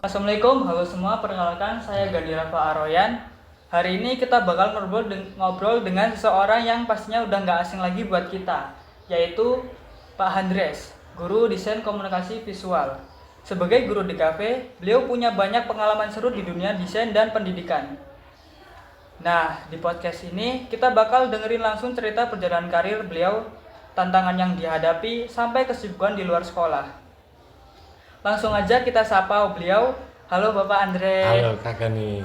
Assalamualaikum, halo semua, perkenalkan saya Gandhi Rafa Aroyan. Hari ini kita bakal ngobrol dengan seseorang yang pastinya udah nggak asing lagi buat kita, yaitu Pak Handres, guru desain komunikasi visual. Sebagai guru di kafe, beliau punya banyak pengalaman seru di dunia desain dan pendidikan. Nah, di podcast ini kita bakal dengerin langsung cerita perjalanan karir beliau, tantangan yang dihadapi, sampai kesibukan di luar sekolah. Langsung aja kita sapa beliau. Halo Bapak Andre. Halo Kak Gani.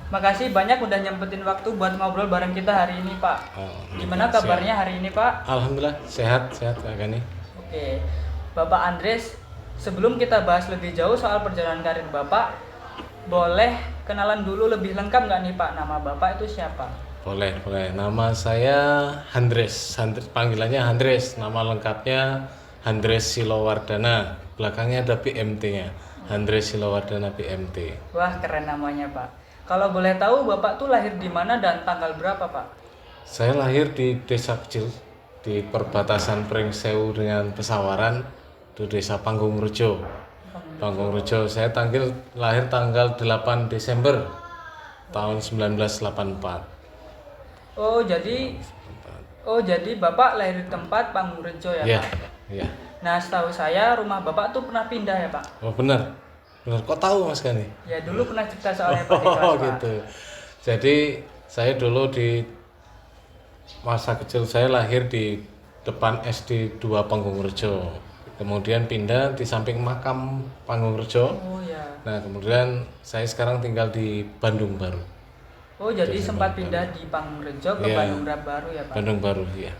Makasih banyak udah nyempetin waktu buat ngobrol bareng kita hari ini Pak. Gimana kabarnya hari ini Pak? Alhamdulillah sehat Kak Gani. Oke, Bapak Andres, sebelum kita bahas lebih jauh soal perjalanan karir Bapak, boleh kenalan dulu lebih lengkap nggak nih Pak? Nama Bapak itu siapa? Boleh. Nama saya Handres, panggilannya Handres. Nama lengkapnya Handres Silowardana. Belakangnya ada PMT-nya. Handres Silowardana PMT. Wah, keren namanya Pak. Kalau boleh tahu Bapak tuh lahir di mana dan tanggal berapa Pak? Saya lahir di desa kecil di perbatasan Pringsewu dengan Pesawaran, di desa Panggungrejo. Panggungrejo. Saya lahir tanggal 8 Desember tahun 1984. Oh, jadi Bapak lahir di tempat Panggungrejo ya Iya, Pak? iya. Nah, setahu saya rumah Bapak tuh pernah pindah ya Pak? Oh benar. Kok tahu Mas Gani? Ya dulu pernah cerita soalnya Pak di kelas Pak. Gitu. Jadi saya dulu di masa kecil saya lahir di depan SD 2 Panggungrejo. Kemudian pindah di samping makam Panggungrejo. Oh ya. Nah, kemudian saya sekarang tinggal di Bandung Baru. Oh, jadi sempat pindah di Panggungrejo ke Iya. Bandung Baru ya Pak? Bandung Baru, ya.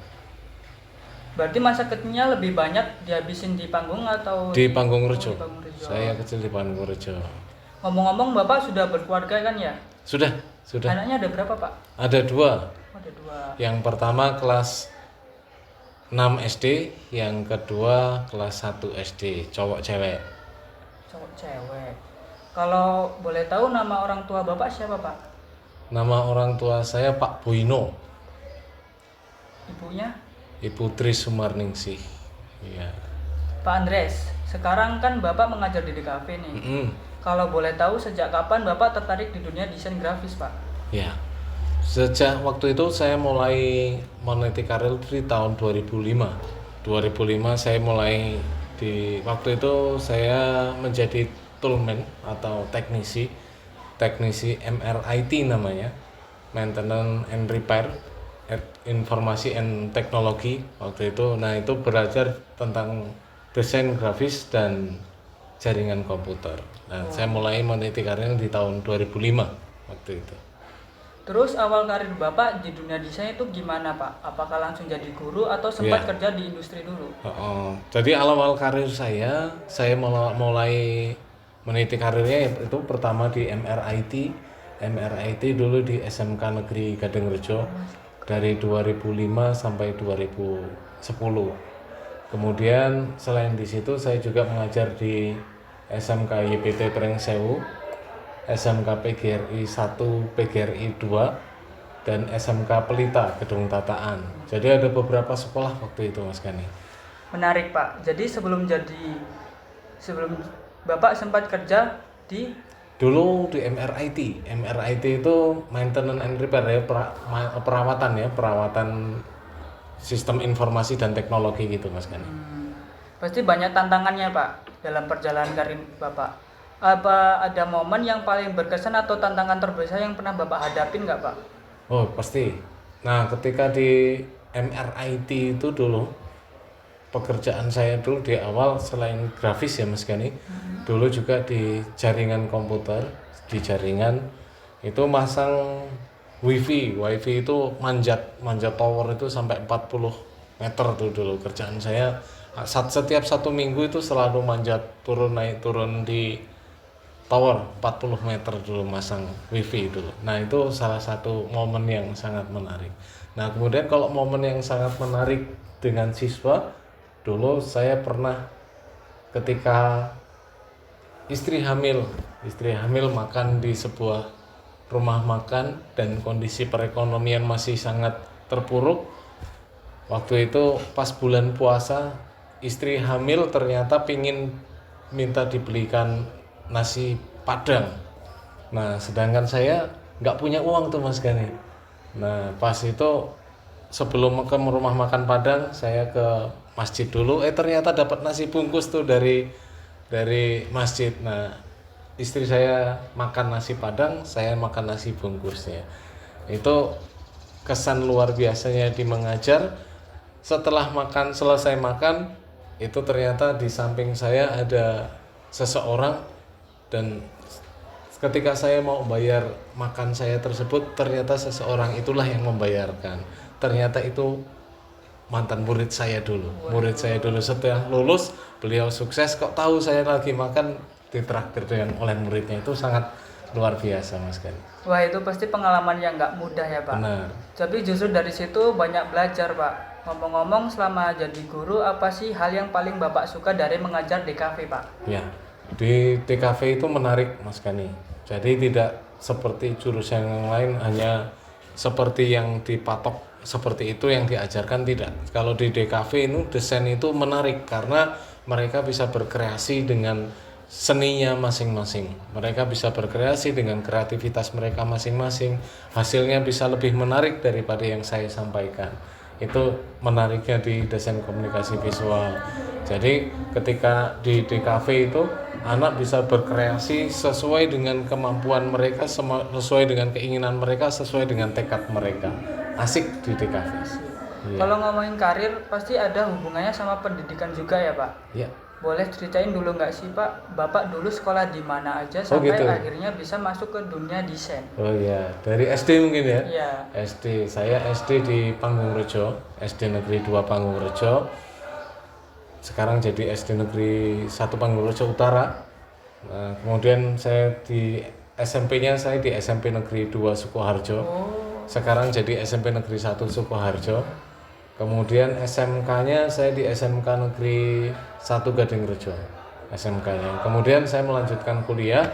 Berarti masa kecilnya lebih banyak dihabisin di Panggung atau Di Panggungrejo. di Panggungrejo? Saya kecil di Panggungrejo. Ngomong-ngomong Bapak sudah berkeluarga kan ya? Sudah. Anaknya ada berapa Pak? Ada 2. Oh, ada 2. Yang pertama kelas 6 SD, yang kedua kelas 1 SD, cowok cewek. Cowok cewek. Kalau boleh tahu nama orang tua Bapak siapa Pak? Nama orang tua saya Pak Boino, Ibunya? Ibu Tri Sumarningsih. Iya. Pak Andres, sekarang kan Bapak mengajar di DKV nih. Kalau boleh tahu sejak kapan Bapak tertarik di dunia desain grafis Pak? Ya. Sejak waktu itu saya mulai meniti karir di tahun 2005. 2005 saya mulai waktu itu saya menjadi toolman atau teknisi MRIT namanya, Maintenance and Repair, Informasi and Teknologi waktu itu. Nah, itu belajar tentang desain grafis dan jaringan komputer. Nah, saya mulai meniti karir di tahun 2005 waktu itu. Terus awal karir Bapak di dunia desain itu gimana Pak? Apakah langsung jadi guru atau sempat kerja di industri dulu? Jadi awal karir saya mulai meniti karirnya itu pertama di MRIT dulu di SMK Negeri Gadingrejo dari 2005 sampai 2010. Kemudian selain di situ saya juga mengajar di SMK YPT Pringsewu, SMK PGRI 1, PGRI 2, dan SMK Pelita Gedung Tataan. Jadi ada beberapa sekolah waktu itu Mas Gani. Menarik Pak. Jadi sebelum Bapak sempat kerja di Dulu di MRIT. MRIT itu maintenance and repair ya, perawatan sistem informasi dan teknologi gitu Mas Gani. Pasti banyak tantangannya Pak dalam perjalanan karir Bapak. Apa ada momen yang paling berkesan atau tantangan terbesar yang pernah Bapak hadapin nggak Pak? Oh pasti. Nah ketika di MRIT itu dulu pekerjaan saya dulu di awal selain grafis ya Mas Gani, dulu juga di jaringan komputer, di jaringan itu masang wifi itu manjat tower itu sampai 40 meter tuh dulu kerjaan saya. Setiap 1 minggu itu selalu manjat naik turun di tower 40 meter dulu masang wifi dulu. Nah itu salah satu momen yang sangat menarik. Nah kemudian kalau momen yang sangat menarik dengan siswa, dulu saya pernah ketika istri hamil makan di sebuah rumah makan dan kondisi perekonomian masih sangat terpuruk. Waktu itu pas bulan puasa, istri hamil ternyata minta dibelikan nasi Padang. Nah, sedangkan saya nggak punya uang tuh Mas Gani. Nah, pas itu sebelum ke rumah makan Padang, saya ke masjid dulu. Ternyata dapat nasi bungkus tuh dari masjid. Nah, istri saya makan nasi Padang, saya makan nasi bungkusnya. Itu kesan luar biasanya di mengajar. Setelah selesai makan, itu ternyata di samping saya ada seseorang, dan ketika saya mau bayar makan saya tersebut, ternyata seseorang itulah yang membayarkan. Ternyata itu mantan murid saya dulu. Murid saya dulu, setelah lulus beliau sukses, kok tahu saya lagi makan ditraktir oleh muridnya. Itu sangat luar biasa Mas Gani. Wah, itu pasti pengalaman yang nggak mudah ya Pak. Benar. Tapi justru dari situ banyak belajar Pak. Ngomong-ngomong, selama jadi guru, apa sih hal yang paling Bapak suka dari mengajar di kafe Pak? Ya, di TKV itu menarik Mas Gani. Jadi tidak seperti jurusan yang lain hanya seperti yang dipatok seperti itu yang diajarkan, tidak. Kalau di DKV itu desain itu menarik karena mereka bisa berkreasi dengan seninya masing-masing. Mereka bisa berkreasi dengan kreativitas mereka masing-masing. Hasilnya bisa lebih menarik daripada yang saya sampaikan. Itu menariknya di desain komunikasi visual. Jadi ketika di DKV itu anak bisa berkreasi sesuai dengan kemampuan mereka, sesuai dengan keinginan mereka, sesuai dengan tekad mereka. Asik di DKV. Iya. Kalau ngomongin karir, pasti ada hubungannya sama pendidikan juga ya Pak? Ya. Boleh ceritain dulu nggak sih Pak, Bapak dulu sekolah di mana aja sampai gitu. akhirnya bisa masuk ke dunia desain? Oh iya, dari SD mungkin ya? Iya. SD, saya SD di Panggung-Rejo, SD Negeri 2 Panggung-Rejo. Sekarang jadi SD Negeri 1 Panggung-Rejo Utara. Nah, kemudian saya di SMP-nya saya di SMP Negeri 2 Sukoharjo. Sekarang jadi SMP Negeri 1 Sukoharjo. Kemudian SMK-nya saya di SMK Negeri 1 Gadingrejo. SMK-nya. Kemudian saya melanjutkan kuliah.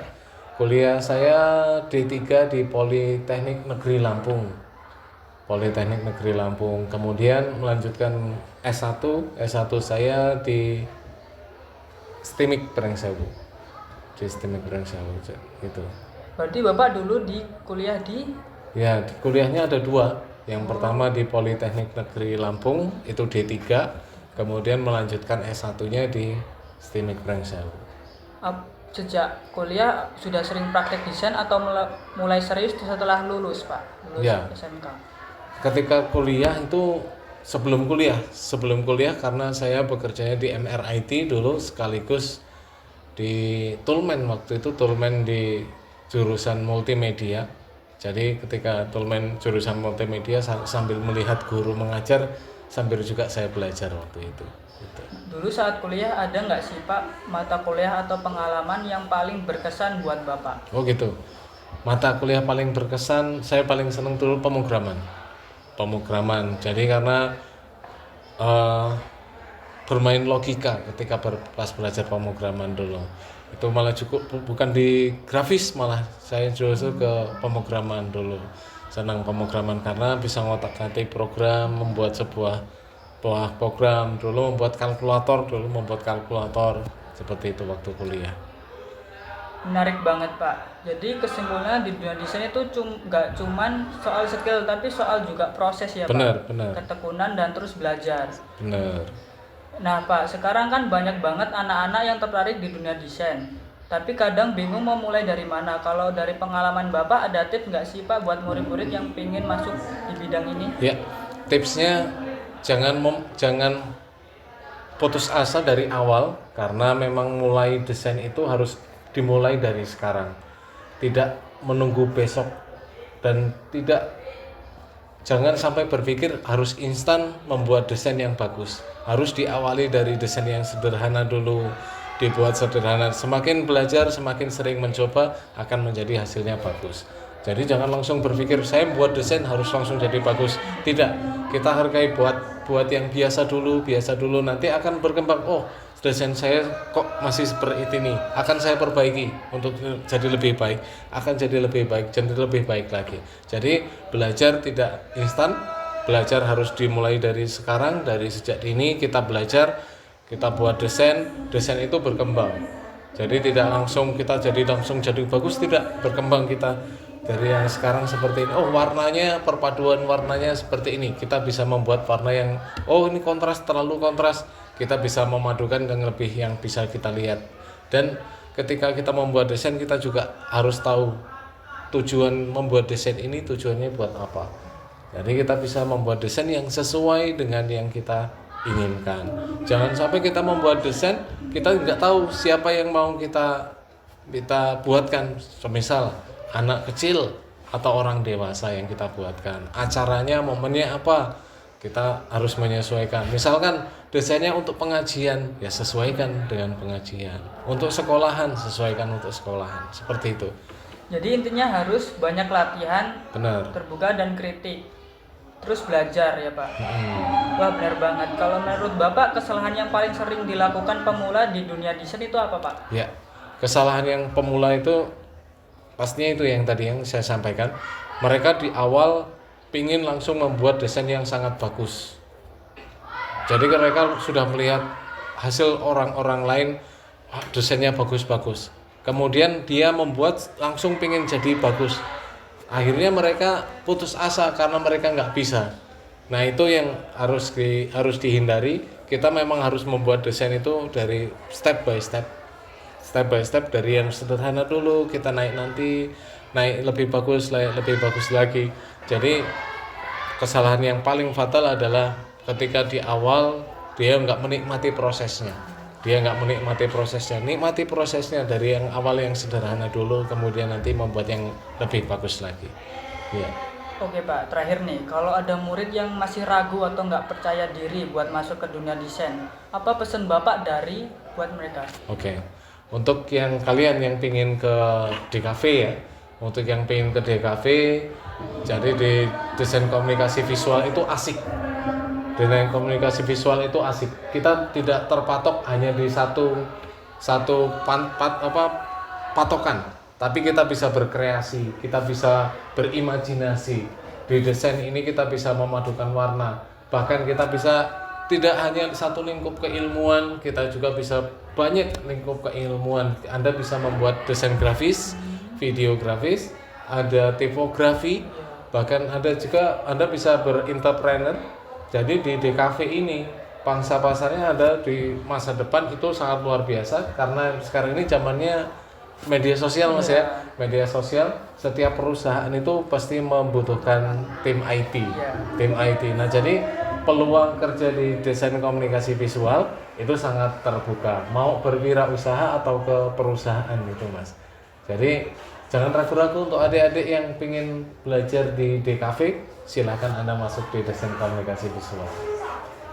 Kuliah saya D3 di Politeknik Negeri Lampung. Politeknik Negeri Lampung. Kemudian melanjutkan S1. S1 saya di STIMIK Brengsewu. Di STIMIK Brengsewu itu. Berarti Bapak dulu di kuliah di? Ya, kuliahnya ada dua. Yang pertama di Politeknik Negeri Lampung, itu D3. Kemudian melanjutkan S1-nya di STIMIK Brengsewu. Sejak kuliah sudah sering praktek desain atau mulai serius setelah lulus Pak? Lulus Ya. SMK. Ketika kuliah itu sebelum kuliah karena saya bekerjanya di MRIT dulu, sekaligus di Tulmen, waktu itu Tulmen di jurusan multimedia. Jadi ketika Tulmen jurusan multimedia, sambil melihat guru mengajar, sambil juga saya belajar waktu itu. Gitu. Dulu saat kuliah ada nggak sih Pak mata kuliah atau pengalaman yang paling berkesan buat Bapak? Oh gitu. Mata kuliah paling berkesan, saya paling senang dulu pemrograman. Jadi karena bermain logika ketika pas belajar pemrograman dulu. Itu malah cukup bukan di grafis, malah saya justru ke pemrograman dulu. Senang pemrograman karena bisa ngotak-ngatik program, membuat sebuah program dulu, membuat kalkulator seperti itu waktu kuliah. Menarik banget Pak. Jadi kesimpulannya di dunia desain itu nggak cuman soal skill tapi soal juga proses ya Pak. Benar. Ketekunan dan terus belajar. Benar. Nah Pak, sekarang kan banyak banget anak-anak yang tertarik di dunia desain. Tapi kadang bingung mau mulai dari mana. Kalau dari pengalaman Bapak ada tips nggak sih Pak buat murid-murid yang pengen masuk di bidang ini? Ya, tipsnya jangan putus asa dari awal, karena memang mulai desain itu harus dimulai dari sekarang. Tidak menunggu besok, dan jangan sampai berpikir harus instan membuat desain yang bagus. Harus diawali dari desain yang sederhana dulu, dibuat sederhana. Semakin belajar, semakin sering mencoba, akan menjadi hasilnya bagus. Jadi jangan langsung berpikir saya buat desain harus langsung jadi bagus. Tidak, kita hargai buat yang biasa dulu, nanti akan berkembang. Oh, desain saya kok masih seperti ini, akan saya perbaiki untuk jadi lebih baik, jadi lebih baik lagi. Jadi belajar tidak instan, belajar harus dimulai dari sekarang, dari sejak dini kita belajar, kita buat desain itu berkembang. Jadi tidak langsung kita langsung jadi bagus, tidak, berkembang kita dari yang sekarang seperti ini. Oh, warnanya, perpaduan warnanya seperti ini. Kita bisa membuat warna yang ini kontras, terlalu kontras. Kita bisa memadukan dengan lebih yang bisa kita lihat. Dan ketika kita membuat desain, kita juga harus tahu tujuan membuat desain ini tujuannya buat apa. Jadi kita bisa membuat desain yang sesuai dengan yang kita inginkan. Jangan sampai kita membuat desain kita nggak tahu siapa yang mau kita buatkan. Semisal anak kecil atau orang dewasa yang kita buatkan. Acaranya, momennya apa? Kita harus menyesuaikan. Misalkan desainnya untuk pengajian, ya sesuaikan dengan pengajian. Untuk sekolahan, sesuaikan untuk sekolahan. Seperti itu. Jadi intinya harus banyak latihan, Benar. terbuka dan kritik. Terus belajar ya Pak. Wah benar banget. Kalau menurut Bapak kesalahan yang paling sering dilakukan pemula di dunia desain itu apa Pak? Ya, kesalahan yang pemula itu pastinya itu yang tadi yang saya sampaikan. Mereka di awal pingin langsung membuat desain yang sangat bagus. Jadi mereka sudah melihat hasil orang-orang lain, desainnya bagus-bagus. Kemudian dia membuat langsung pingin jadi bagus. Akhirnya mereka putus asa karena mereka nggak bisa. Nah itu yang harus dihindari. Kita memang harus membuat desain itu dari step by step dari yang sederhana dulu. Kita naik lebih bagus lagi. Jadi kesalahan yang paling fatal adalah ketika di awal dia nggak menikmati prosesnya. Nikmati prosesnya dari yang awal yang sederhana dulu, kemudian nanti membuat yang lebih bagus lagi. Ya. Oke Pak, terakhir nih, kalau ada murid yang masih ragu atau nggak percaya diri buat masuk ke dunia desain, apa pesan Bapak buat mereka? Oke. Untuk yang kalian yang pingin ke DKV ya, jadi di desain komunikasi visual itu asik. Dengan komunikasi visual itu asik. Kita tidak terpatok hanya di satu patokan, tapi kita bisa berkreasi, kita bisa berimajinasi. Di desain ini kita bisa memadukan warna. Bahkan kita bisa tidak hanya satu lingkup keilmuan, kita juga bisa banyak lingkup keilmuan. Anda bisa membuat desain grafis, videografis, ada tipografi, bahkan Anda bisa berinterpreneur. Jadi di DKV ini pangsa pasarnya ada di masa depan itu sangat luar biasa karena sekarang ini zamannya media sosial Mas ya. Media sosial, setiap perusahaan itu pasti membutuhkan tim IT. Nah, jadi peluang kerja di desain komunikasi visual itu sangat terbuka. Mau berwirausaha atau ke perusahaan gitu Mas. Jadi jangan ragu-ragu untuk adik-adik yang ingin belajar di DKV, silakan Anda masuk di desain komunikasi visual.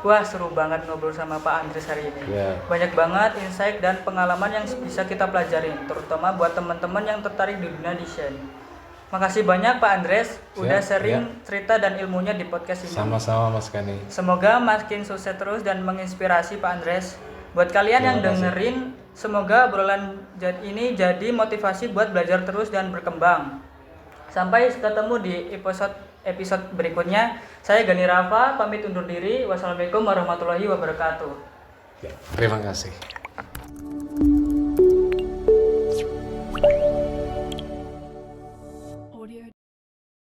Wah seru banget ngobrol sama Pak Andres hari ini. Banyak banget insight dan pengalaman yang bisa kita pelajarin, terutama buat teman-teman yang tertarik di dunia desain. Makasih banyak Pak Andres udah sharing cerita dan ilmunya di podcast ini. Sama-sama Mas Kani. Semoga makin sukses terus dan menginspirasi Pak Andres. Buat kalian yang dengerin, semoga obrolan ini jadi motivasi buat belajar terus dan berkembang. Sampai ketemu di episode berikutnya. Saya Gani Rafa, pamit undur diri. Wassalamualaikum warahmatullahi wabarakatuh. Terima kasih.